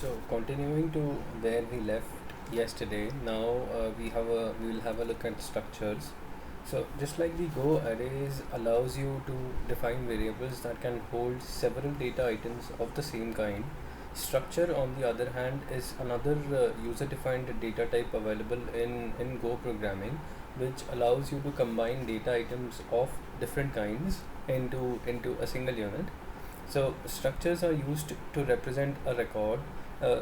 So continuing to where we left yesterday, now we will have a look at structures. So just like the Go arrays allows you to define variables that can hold several data items of the same kind. Structure, on the other hand, is another user-defined data type available in Go programming, which allows you to combine data items of different kinds into a single unit. So structures are used to represent a record.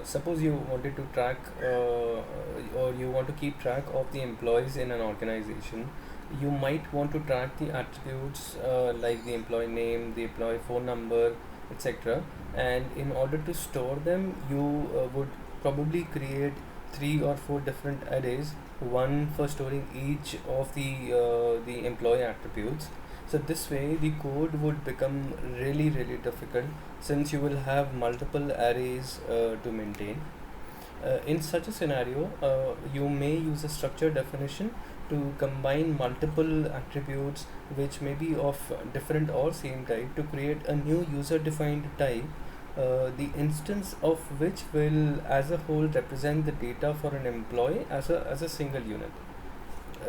Suppose you wanted to track or you want to keep track of the employees in an organization. You might want to track the attributes like the employee name, the employee phone number, etc. And in order to store them, you would probably create three or four different arrays, one for storing each of the employee attributes. So this way the code would become really difficult since you will have multiple arrays to maintain. In such a scenario, you may use a structure definition to combine multiple attributes which may be of different or same type to create a new user defined type, the instance of which will as a whole represent the data for an employee as a single unit.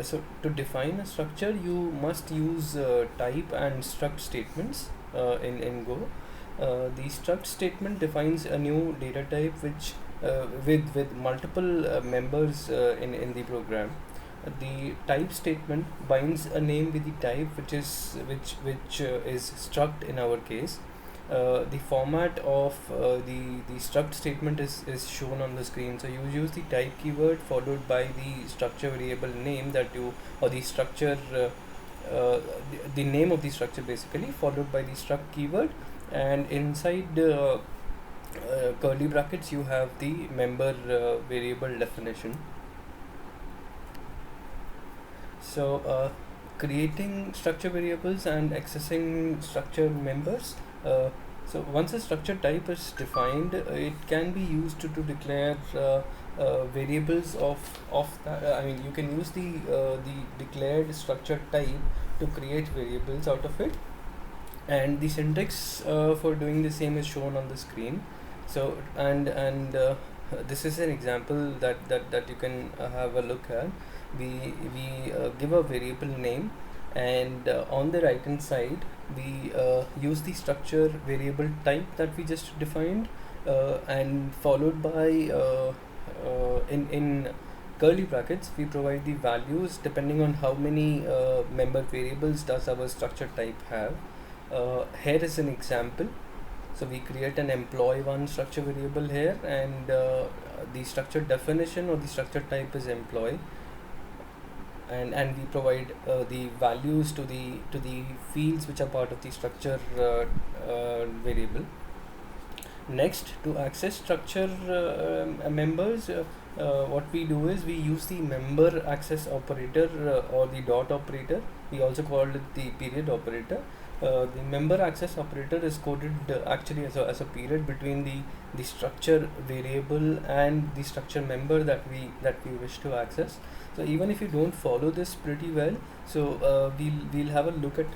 So to define a structure, you must use type and struct statements in Go. The struct statement defines a new data type which with multiple members in the program. The type statement binds a name with the type which is struct in our case. The format of the struct statement is shown on the screen. So you use the type keyword followed by the structure variable name that you or the structure the name of the structure basically, followed by the struct keyword, and inside curly brackets you have the member variable definition. So creating structure variables and accessing structure members. So once a structure type is defined, it can be used to declare variables of that. I mean, you can use the declared structure type to create variables out of it, and the syntax for doing the same is shown on the screen. So and this is an example that you can have a look at. We give a variable name, and on the right hand side we use the structure variable type that we just defined, and followed by in curly brackets we provide the values depending on how many member variables does our structure type have. Here is an example. So we create an employee one structure variable here, and the structure definition or the structure type is employee, and we provide the values to the fields which are part of the structure variable. Next, to access structure members, what we do is we use the member access operator or the dot operator. We also call it the period operator. The member access operator is coded actually as a period between the structure variable and the structure member that we wish to access. So even if you don't follow this pretty well, so we'll have a look at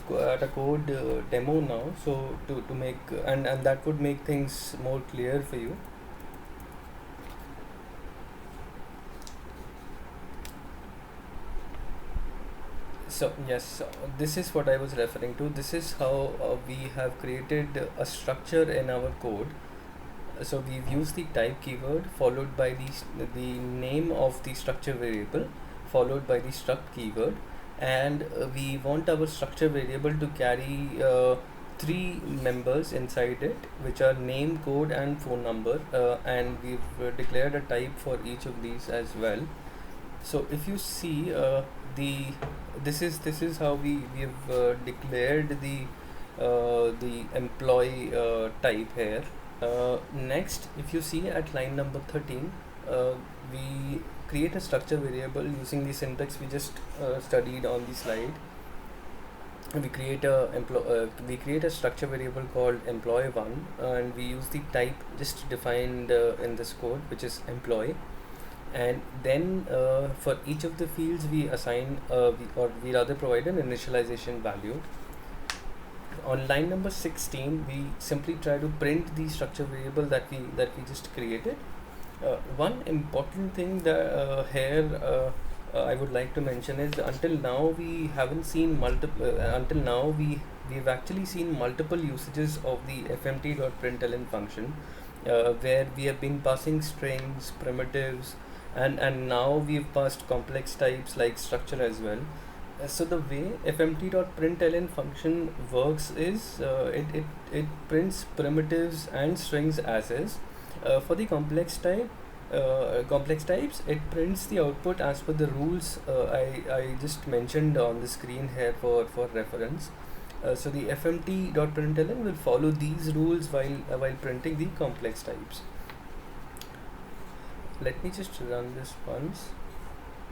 a code demo now. So to make and that would make things more clear for you. So yes, this is what I was referring to. This is how we have created a structure in our code. So we've used the type keyword followed by the name of the structure variable followed by the struct keyword, and we want our structure variable to carry three members inside it, which are name, code, and phone number, and we've declared a type for each of these as well. So if you see the this is how we have declared the employee type here. Next, if you see at line number 13, we create a structure variable using the syntax we just studied on the slide. We create a structure variable called employee one, and we use the type just defined in this code, which is employee. And then for each of the fields we assign we'll either provide an initialization value. on line number 16, we simply try to print the structure variable that we just created. One important thing that I would like to mention is, until now we haven't seen multiple. Until now we've actually seen multiple usages of the fmt.println function, where we have been passing strings, primitives, and now we've passed complex types like structure as well. So the way fmt.println function works is, it prints primitives and strings as is. For the complex types, it prints the output as per the rules I just mentioned on the screen here for reference. So the fmt.println will follow these rules while printing the complex types. Let me just run this once.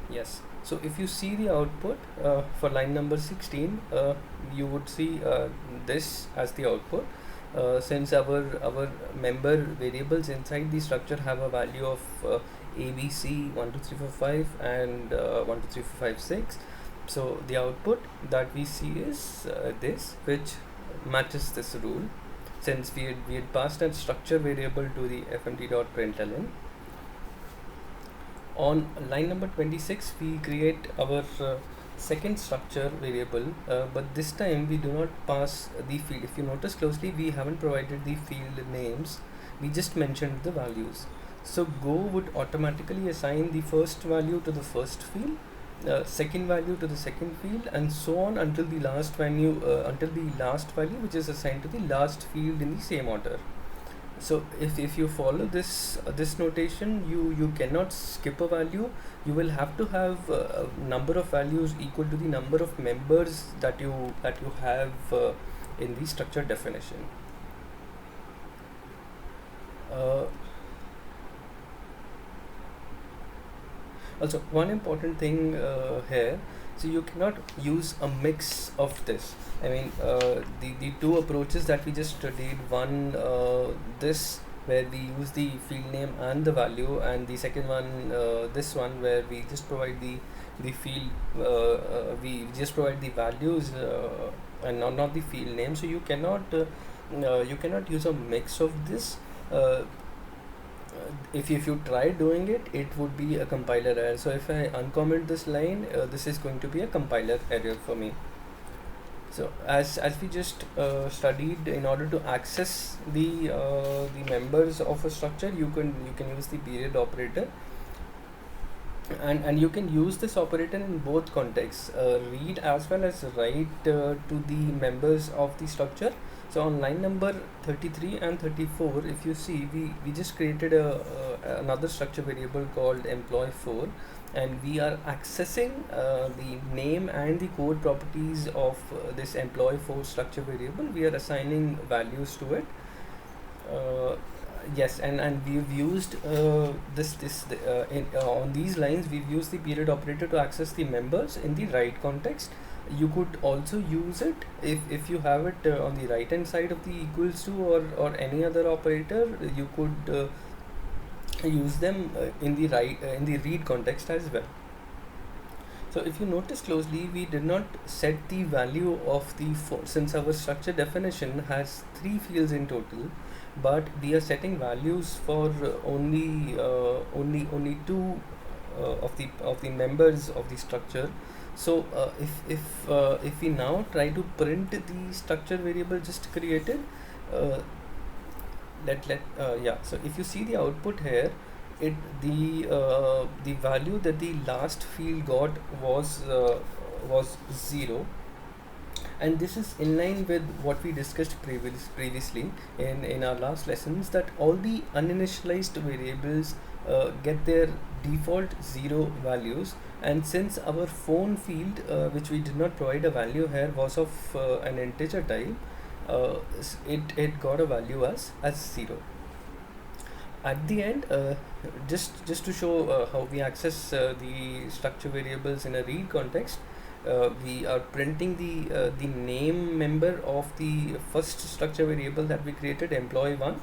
Yes. So if you see the output for line number 16, you would see this as the output. Since our member variables inside the structure have a value of ABC 1 2 3 4 5 and 1 2 3 4 5 6, so the output that we see is this, which matches this rule, since we had passed a structure variable to the fmt.println. On line number 26, we create our second structure variable, but this time we do not pass the field. If you notice closely, we haven't provided the field names, we just mentioned the values. So Go would automatically assign the first value to the first field, second value to the second field, and so on until the last value, which is assigned to the last field in the same order. So if you follow this notation, you cannot skip a value. You will have to have a number of values equal to the number of members that you have in the structure definition. Also, one important thing here, so you cannot use a mix of this. I mean, the two approaches that we just did, one this, where we use the field name and the value, and the second one, this one, where we just provide the field, we just provide the values and not the field name. So you cannot use a mix of this. If you try doing it, it would be a compiler error. So if I uncomment this line, this is going to be a compiler error for me. So as we just studied, in order to access the members of a structure, you can use the period operator, and you can use this operator in both contexts, read as well as write to the members of the structure. So on line number 33 and 34, if you see, we just created another structure variable called employee4, and we are accessing the name and the code properties of this employee4 structure variable. We are assigning values to it. Yes, and we've used on these lines, we've used the period operator to access the members in the write context. You could also use it if you have it on the right hand side of the equals to or any other operator. You could use them in the read context as well. So if you notice closely, we did not set the value of the since our structure definition has 3 fields in total, but we are setting values for only 2 of the members of the structure. So if we now try to print the structure variable just created, so if you see the output here, the value that the last field got was 0, and this is in line with what we discussed previously in our last lessons, that all the uninitialized variables get their default 0 values, and since our phone field, which we did not provide a value here, was of an integer type, it got a value as 0. At the end, just to show how we access the structure variables in a read context, we are printing the name member of the first structure variable that we created, employee1,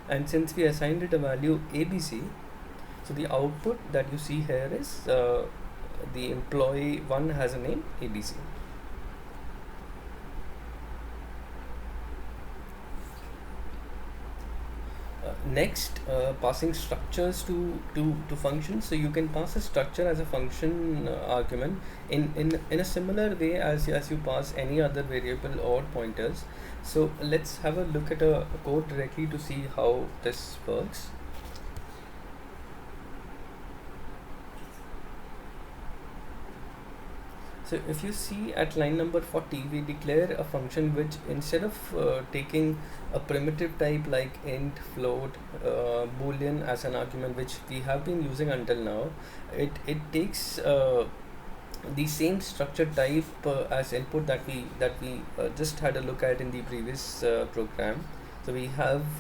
and since we assigned it a value ABC, so the output that you see here is the employee1 has a name ABC. Next, passing structures to functions. So you can pass a structure as a function argument in a similar way as you pass any other variable or pointers. So let's have a look at a code directly to see how this works. So if you see at line number 40, we declare a function which, instead of taking a primitive type like int, float, boolean as an argument, which we have been using until now, it takes the same structure type as input that we just had a look at in the previous program. So we have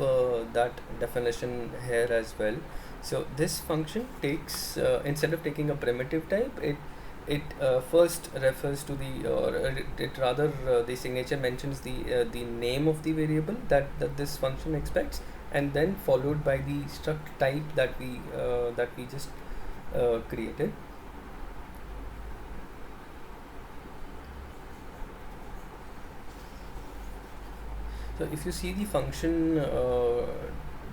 that definition here as well. So this function takes, instead of taking a primitive type, it first refers to the, or it rather the signature mentions the name of the variable that this function expects, and then followed by the struct type that we just created. So if you see the function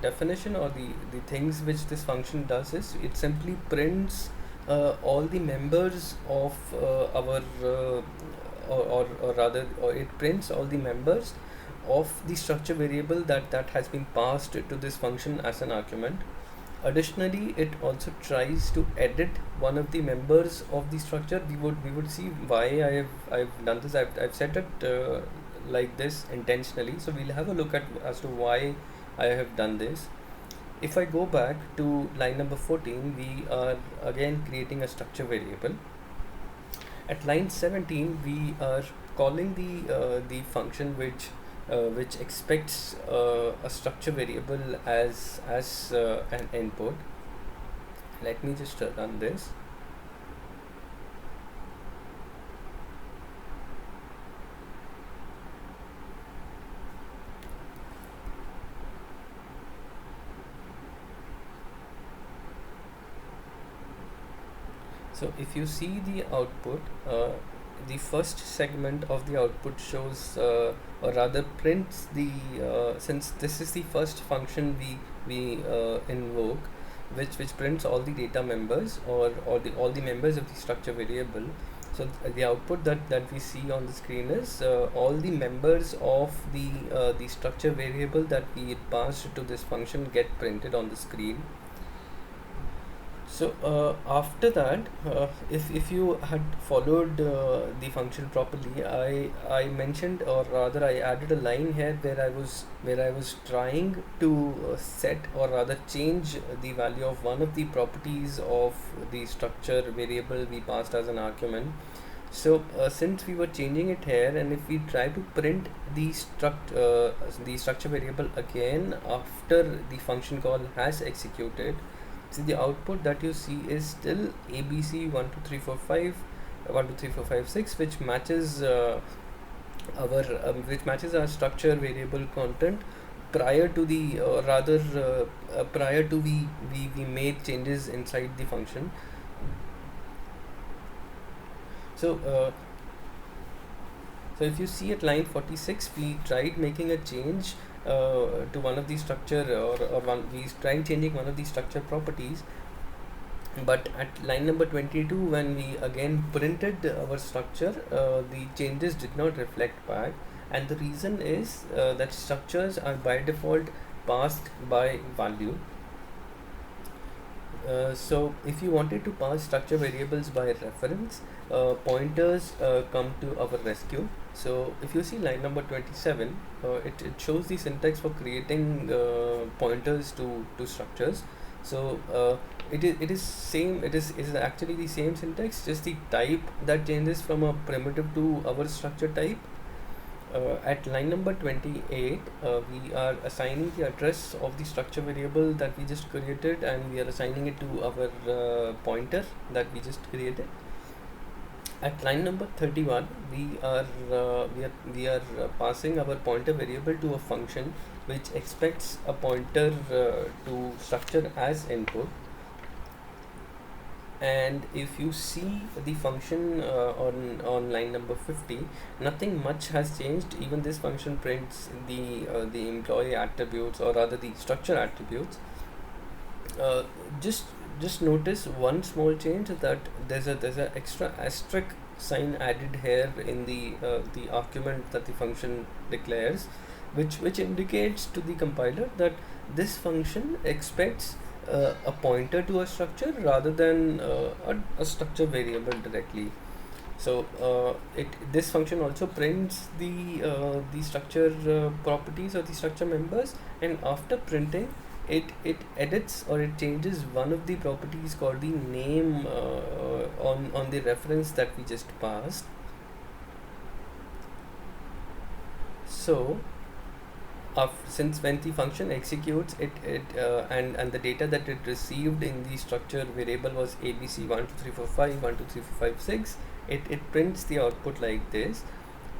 definition, or the things which this function does, is it simply prints all the members of our or rather, or it prints all the members of the structure variable that has been passed to this function as an argument. Additionally, it also tries to edit one of the members of the structure. We would see why I've done this. I've set it like this intentionally. So we'll have a look at as to why I have done this. If I go back to line number 14, we are again creating a structure variable. At line 17, we are calling the function which expects a structure variable as an input. Let me just run this. So if you see the output, the first segment of the output shows, or rather prints the, since this is the first function we invoke, which prints all the data members, or all the members of the structure variable. So the output that we see on the screen is all the members of the structure variable that we passed to this function get printed on the screen. So after that, if you had followed the function properly, I mentioned, or rather I added a line here where I was trying to set, or rather change the value of one of the properties of the structure variable we passed as an argument. So since we were changing it here, and if we try to print the structure variable again after the function call has executed, see the output that you see is still ABC 1 2 3 4 5 1 2 3 4 5 6, which matches our structure variable content prior to the, prior to we made changes inside the function. So so if you see at line 46, we tried making a change to one of the structure, we tried changing one of the structure properties, but at line number 22, when we again printed our structure, the changes did not reflect back, and the reason is that structures are by default passed by value. So if you wanted to pass structure variables by reference, pointers come to our rescue. So if you see line number 27, it shows the syntax for creating pointers to structures. So it is actually the same syntax, just the type that changes from a primitive to our structure type. At line number 28, we are assigning the address of the structure variable that we just created, and we are assigning it to our pointer that we just created. At line number 31, we are passing our pointer variable to a function which expects a pointer to structure as input. And if you see the function on line number 50, nothing much has changed. Even this function prints the employee attributes, or rather the structure attributes. uh, just just notice one small change, that there's a extra asterisk sign added here in the argument that the function declares, which indicates to the compiler that this function expects a pointer to a structure rather than a structure variable directly. So it this function also prints the structure properties, or the structure members, and after printing, it edits, or it changes one of the properties called the name on the reference that we just passed. So since when the function executes and the data that it received in the structure variable was abc 12345 12345 it prints the output like this,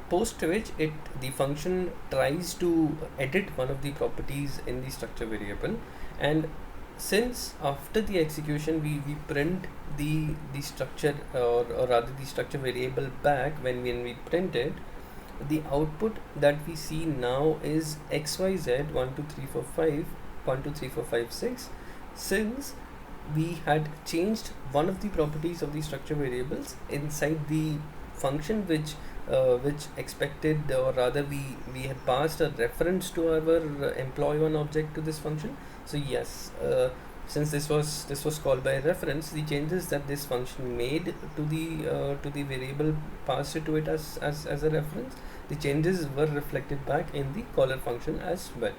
post which the function tries to edit one of the properties in the structure variable. And since after the execution we print the structure, or rather the structure variable back, when we print it, the output that we see now is xyz 12345 12345 since we had changed one of the properties of the structure variables inside the function, which expected, or rather we had passed a reference to our employee one object to this function. So yes, since this was called by reference, the changes that this function made to the variable passed it to it as a reference, the changes were reflected back in the caller function as well.